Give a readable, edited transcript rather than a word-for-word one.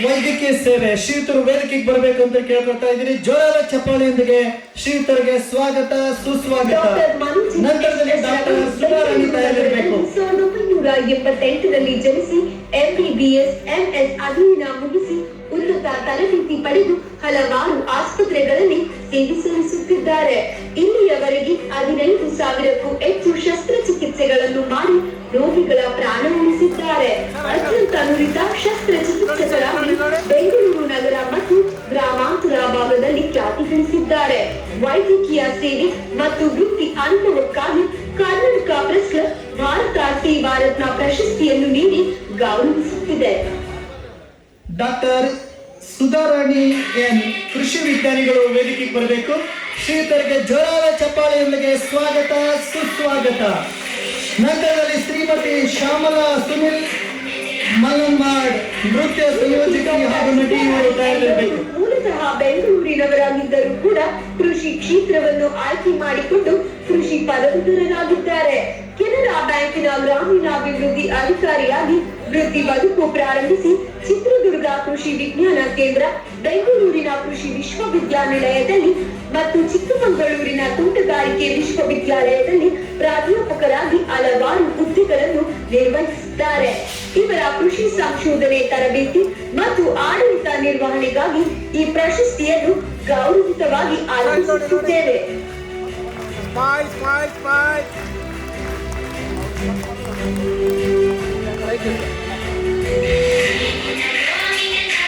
ವೈದ್ಯಕೀಯ ಸೇವೆ ಶ್ರೀಯುತರು ವೇದಿಕೆಗೆ ಬರಬೇಕು ಅಂತ ಕೇಳ್ಕೊಳ್ತಾ ಇದ್ದೀನಿ. ಜೋರಾದ ಚಪ್ಪಾಳೆಯೊಂದಿಗೆ ಶ್ರೀಯುತರಿಗೆ ಸ್ವಾಗತ ಸುಸ್ವಾಗತ. ನಂತರದಲ್ಲಿ ಡಾಕ್ಟರ್ ಸುಧಾರಾಣಿ ತಯಾರಿರಬೇಕು. 1988ರಲ್ಲಿ ಜನಿಸಿ MBBS MS ಅಧ್ಯಯನ ಮುಗಿಸಿ ಉನ್ನತ ತರಬೇತಿ ಪಡೆದು ಹಲವಾರು ಆಸ್ಪತ್ರೆಗಳಲ್ಲಿ ಸೇವೆ ಸಲ್ಲಿಸುತ್ತಿದ್ದಾರೆ. ಇಲ್ಲಿಯವರೆಗೆ 15,000ಕ್ಕೂ ಹೆಚ್ಚು ಶಸ್ತ್ರಚಿಕಿತ್ಸೆಗಳನ್ನು ಮಾಡಿ ರೋಗಿಗಳ ಪ್ರಾಣ ಉಳಿಸಿದ್ದಾರೆ. ಅತ್ಯಂತ ನುರಿತ ಶಸ್ತ್ರಚಿಕಿತ್ಸಕರಾಗಿ ಬೆಂಗಳೂರು ನಗರ ಮತ್ತು ಗ್ರಾಮಾಂತರ ಭಾಗದಲ್ಲಿ ಖ್ಯಾತಿ ಗಳಿಸಿದ್ದಾರೆ. ವೈದ್ಯಕೀಯ ಸೇವೆ ಮತ್ತು ವೃತ್ತಿ ಅನುಭವಕ್ಕಾಗಿ ಕರ್ನಾಟಕ ಪ್ರೆಸ್ ಕ್ಲಬ್ ಭಾರತ ಸೇವಾ ರತ್ನ ಪ್ರಶಸ್ತಿಯನ್ನು ನೀಡಿ ಗೌರವಿಸುತ್ತಿದೆ. ಡಾಕ್ಟರ್ ಸುಧಾರಾಣಿ ಎನ್ ಕೃಷಿ ವಿಜ್ಞಾನಿಗಳು ವೇದಿಕೆಗೆ ಬರಬೇಕು. ಶ್ರೀಯುತರಿಗೆ ಜೋರಾದ ಚಪ್ಪಾಳೆಯೊಂದಿಗೆ ಸ್ವಾಗತ ಸುಸ್ವಾಗತ. ನಂತರದಲ್ಲಿ ಶ್ರೀಮತಿ ಶ್ಯಾಮಲಾ ಸುನಿಲ್ ಮಲ್ಲಮ್ಮಾಡ್ ನೃತ್ಯ ಸಂಯೋಜಕಿ ಹಾಗೂ ನಟಿ ಇವರು ತಯಾರಿರಬೇಕು. ಮೂಲತಃ ಬೆಂಗಳೂರಿನವರಾಗಿದ್ದರೂ ಕೂಡ ಕೃಷಿ ಕ್ಷೇತ್ರವನ್ನು ಆಯ್ಕೆ ಮಾಡಿಕೊಂಡು ಕೃಷಿ ಪದವೀಧರರಾಗಿದ್ದಾರೆ. ಕೆನರಾ ಬ್ಯಾಂಕಿನ ಗ್ರಾಮೀಣಾಭಿವೃದ್ಧಿ ಅಧಿಕಾರಿಯಾಗಿ ವೃತ್ತಿ ಬದುಕು ಪ್ರಾರಂಭಿಸಿ ಚಿತ್ರದುರ್ಗ ಕೃಷಿ ವಿಜ್ಞಾನ ಕೇಂದ್ರ, ಬೆಂಗಳೂರಿನ ಕೃಷಿ ವಿಶ್ವವಿದ್ಯಾನಿಲಯದಲ್ಲಿ ಮತ್ತು ಚಿಕ್ಕಮಗಳೂರಿನ ತೋಟಗಾರಿಕೆ ವಿಶ್ವವಿದ್ಯಾಲಯದಲ್ಲಿ ಪ್ರಾಧ್ಯಾಪಕರಾಗಿ ಹಲವಾರು ಹುದ್ದೆಗಳನ್ನು ನಿರ್ವಹಿಸಿದ್ದಾರೆ. ಇವರ ಕೃಷಿ ಸಂಶೋಧನೆ ತರಬೇತಿ ಮತ್ತು ಆಡಳಿತ ನಿರ್ವಹಣೆಗಾಗಿ ಈ ಪ್ರಶಸ್ತಿಯನ್ನು ಗೌರವಿತವಾಗಿ ಆರಂಭಿಸುತ್ತಿದ್ದೇವೆ.